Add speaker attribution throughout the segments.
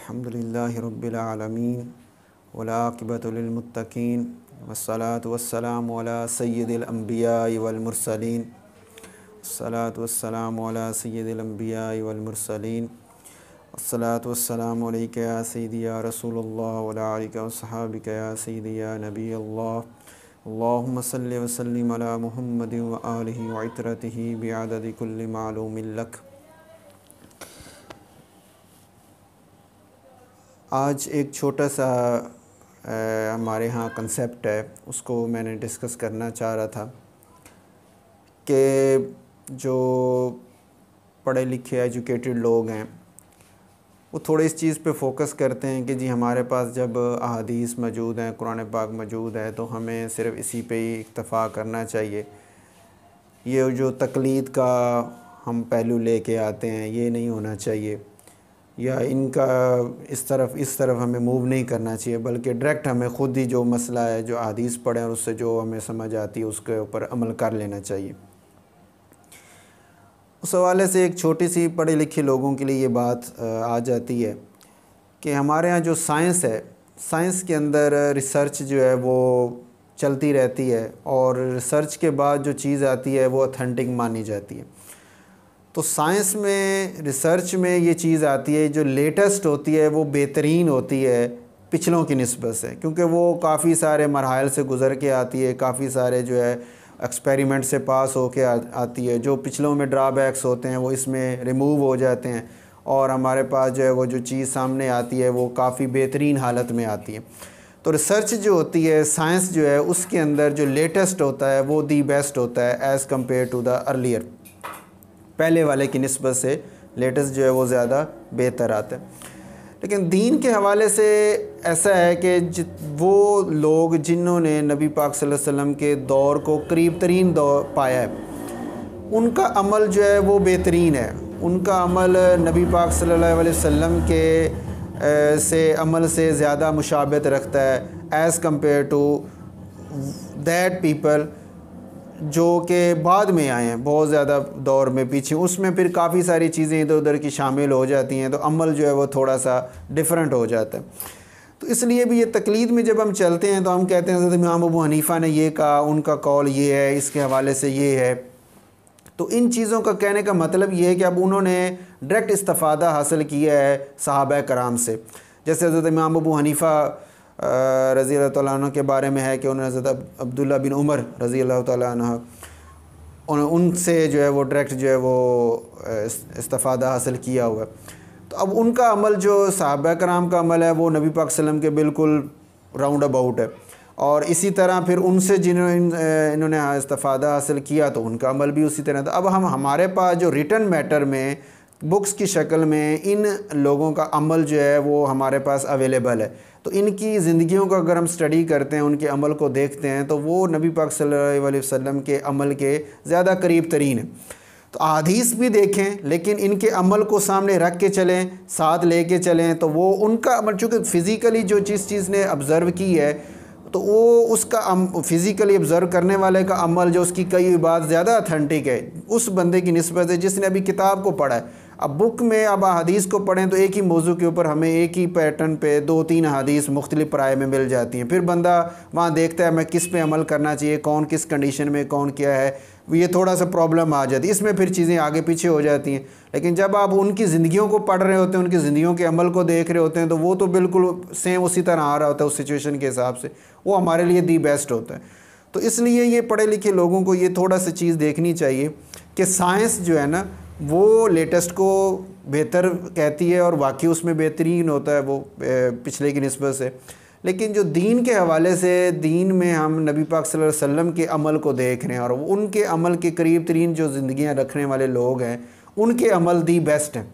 Speaker 1: الحمدللہ رب العالمین والعاقبۃ للمتقین والصلاة والسلام علی سید الانبیاء والمرسلین الصلاة والسلام علی سید الانبیاء والمرسلین الصلاة والسلام علیک یا سیدی یا رسول اللہ وعلی آلک وصحابک یا سیدی یا نبی اللہ اللہم صلی وسلم علی محمد وآلہ وعطرتہ بعدد کل معلوم لک۔ آج ایک چھوٹا سا ہمارے ہاں کنسیپٹ ہے، اس کو میں نے ڈسکس کرنا چاہ رہا تھا کہ جو پڑھے لکھے ایجوکیٹڈ لوگ ہیں وہ تھوڑے اس چیز پہ فوکس کرتے ہیں کہ جی ہمارے پاس جب احادیث موجود ہیں، قرآن پاک موجود ہے تو ہمیں صرف اسی پہ ہی اکتفا کرنا چاہیے۔ یہ جو تقلید کا ہم پہلو لے کے آتے ہیں یہ نہیں ہونا چاہیے، یا ان کا اس طرف ہمیں موو نہیں کرنا چاہیے، بلکہ ڈائریکٹ ہمیں خود ہی جو مسئلہ ہے، جو احادیث پڑھیں اور اس سے جو ہمیں سمجھ آتی ہے اس کے اوپر عمل کر لینا چاہیے۔ اس حوالے سے ایک چھوٹی سی پڑھے لکھے لوگوں کے لیے یہ بات آ جاتی ہے کہ ہمارے ہاں جو سائنس ہے، سائنس کے اندر ریسرچ جو ہے وہ چلتی رہتی ہے، اور ریسرچ کے بعد جو چیز آتی ہے وہ اتھینٹک مانی جاتی ہے۔ تو سائنس میں، ریسرچ میں یہ چیز آتی ہے جو لیٹسٹ ہوتی ہے وہ بہترین ہوتی ہے پچھلوں کی نسبت سے، کیونکہ وہ کافی سارے مراحل سے گزر کے آتی ہے، کافی سارے جو ہے ایکسپیریمنٹ سے پاس ہو کے آتی ہے۔ جو پچھلوں میں ڈرا بیکس ہوتے ہیں وہ اس میں ریموو ہو جاتے ہیں، اور ہمارے پاس جو ہے وہ جو چیز سامنے آتی ہے وہ کافی بہترین حالت میں آتی ہے۔ تو ریسرچ جو ہوتی ہے، سائنس جو ہے، اس کے اندر جو لیٹسٹ ہوتا ہے وہ دی بیسٹ ہوتا ہے as compared to the earlier, پہلے والے کی نسبت سے لیٹسٹ جو ہے وہ زیادہ بہتر آتا ہے۔ لیکن دین کے حوالے سے ایسا ہے کہ وہ لوگ جنہوں نے نبی پاک صلی اللہ علیہ وسلم کے دور کو قریب ترین دور پایا ہے، ان کا عمل جو ہے وہ بہترین ہے، ان کا عمل نبی پاک صلی اللہ علیہ وسلم کے عمل سے زیادہ مشابہت رکھتا ہے as compared to that people جو کہ بعد میں آئے ہیں، بہت زیادہ دور میں پیچھے، اس میں پھر کافی ساری چیزیں ادھر ادھر کی شامل ہو جاتی ہیں، تو عمل جو ہے وہ تھوڑا سا ڈیفرنٹ ہو جاتا ہے۔ تو اس لیے بھی یہ تقلید میں جب ہم چلتے ہیں تو ہم کہتے ہیں حضرت امام ابو حنیفہ نے یہ کہا، ان کا قول یہ ہے، اس کے حوالے سے یہ ہے۔ تو ان چیزوں کا کہنے کا مطلب یہ ہے کہ اب انہوں نے ڈائریکٹ استفادہ حاصل کیا ہے صحابہ کرام سے۔ جیسے حضرت امام ابو حنیفہ رضی اللہ تعالیٰ عنہ کے بارے میں ہے کہ انہوں نے حضرت عبداللہ بن عمر رضی اللہ تعالیٰ عنہ ان سے جو ہے وہ ڈائریکٹ جو ہے وہ استفادہ حاصل کیا ہوا ہے۔ تو اب ان کا عمل جو صحابہ کرام کا عمل ہے وہ نبی پاک صلی اللہ علیہ وسلم کے بالکل راؤنڈ اباؤٹ ہے، اور اسی طرح پھر ان سے انہوں نے استفادہ حاصل کیا تو ان کا عمل بھی اسی طرح تھا۔ اب ہمارے پاس جو ریٹن میٹر میں بکس کی شکل میں ان لوگوں کا عمل جو ہے وہ ہمارے پاس اویلیبل ہے، تو ان کی زندگیوں کو اگر ہم سٹڈی کرتے ہیں، ان کے عمل کو دیکھتے ہیں تو وہ نبی پاک صلی اللہ علیہ وسلم کے عمل کے زیادہ قریب ترین ہیں۔ تو احادیث بھی دیکھیں لیکن ان کے عمل کو سامنے رکھ کے چلیں، ساتھ لے کے چلیں، تو وہ ان کا عمل چونکہ فزیکلی جو چیز نے آبزرو کی ہے تو وہ اس کا فزیکلی آبزرو کرنے والے کا عمل جو اس کی کئی بات زیادہ اتھینٹک ہے اس بندے کی نسبت سے جس نے ابھی کتاب کو پڑھا ہے۔ اب بک میں اب احادیث کو پڑھیں تو ایک ہی موضوع کے اوپر ہمیں ایک ہی پیٹرن پہ 2-3 احادیث مختلف رائے میں مل جاتی ہیں، پھر بندہ وہاں دیکھتا ہے میں کس پہ عمل کرنا چاہیے، کون کس کنڈیشن میں کون کیا ہے، یہ تھوڑا سا پرابلم آ جاتی ہے، اس میں پھر چیزیں آگے پیچھے ہو جاتی ہیں۔ لیکن جب آپ ان کی زندگیوں کو پڑھ رہے ہوتے ہیں، ان کی زندگیوں کے عمل کو دیکھ رہے ہوتے ہیں تو وہ تو بالکل سیم اسی طرح آ رہا ہوتا ہے اس سچویشن کے حساب سے، وہ ہمارے لیے دی بیسٹ ہوتا ہے۔ تو اس لیے یہ پڑھے لکھے لوگوں کو یہ تھوڑا سا چیز دیکھنی چاہیے کہ سائنس جو ہے نا وہ لیٹسٹ کو بہتر کہتی ہے، اور واقعی اس میں بہترین ہوتا ہے وہ پچھلے کی نسبت سے، لیکن جو دین کے حوالے سے، دین میں ہم نبی پاک صلی اللہ علیہ وسلم کے عمل کو دیکھ رہے ہیں، اور ان کے عمل کے قریب ترین جو زندگیاں رکھنے والے لوگ ہیں ان کے عمل دی بیسٹ ہیں،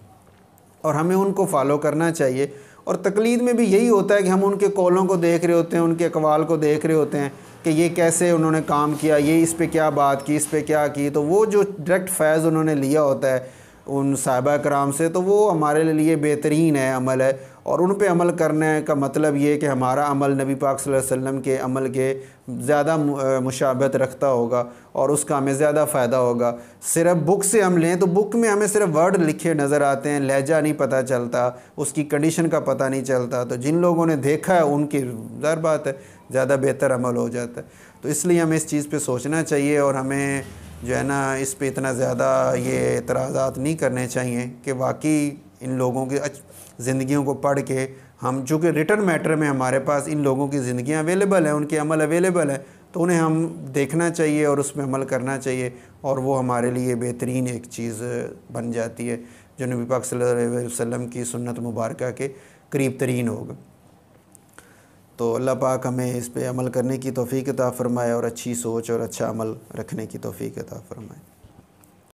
Speaker 1: اور ہمیں ان کو فالو کرنا چاہیے۔ اور تقلید میں بھی یہی ہوتا ہے کہ ہم ان کے قولوں کو دیکھ رہے ہوتے ہیں، ان کے اقوال کو دیکھ رہے ہوتے ہیں کہ یہ کیسے انہوں نے کام کیا، یہ اس پہ کیا بات کی، اس پہ کیا کی، تو وہ جو ڈائریکٹ فیض انہوں نے لیا ہوتا ہے ان صحابہ کرام سے تو وہ ہمارے لیے بہترین ہے عمل ہے، اور ان پہ عمل کرنے کا مطلب یہ کہ ہمارا عمل نبی پاک صلی اللہ علیہ وسلم کے عمل کے زیادہ مشابہت رکھتا ہوگا اور اس کا ہمیں زیادہ فائدہ ہوگا۔ صرف بک سے ہم لیں تو بک میں ہمیں صرف ورڈ لکھے نظر آتے ہیں، لہجہ نہیں پتہ چلتا، اس کی کنڈیشن کا پتہ نہیں چلتا، تو جن لوگوں نے دیکھا ہے ان کی ظاہر بات ہے زیادہ بہتر عمل ہو جاتا ہے۔ تو اس لیے ہمیں اس چیز پہ سوچنا چاہیے اور ہمیں جو ہے نا اس پہ اتنا زیادہ یہ اعتراضات نہیں کرنے چاہیے کہ واقعی ان لوگوں کی زندگیوں کو پڑھ کے ہم، چونکہ ریٹن میٹر میں ہمارے پاس ان لوگوں کی زندگیاں اویلیبل ہیں، ان کے عمل اویلیبل ہیں، تو انہیں ہم دیکھنا چاہیے اور اس میں عمل کرنا چاہیے، اور وہ ہمارے لیے بہترین ایک چیز بن جاتی ہے جو نبی پاک صلی اللہ علیہ وسلم کی سنت مبارکہ کے قریب ترین ہوگا۔ تو اللہ پاک ہمیں اس پہ عمل کرنے کی توفیق عطا فرمائے اور اچھی سوچ اور اچھا عمل رکھنے کی توفیق عطا فرمائے۔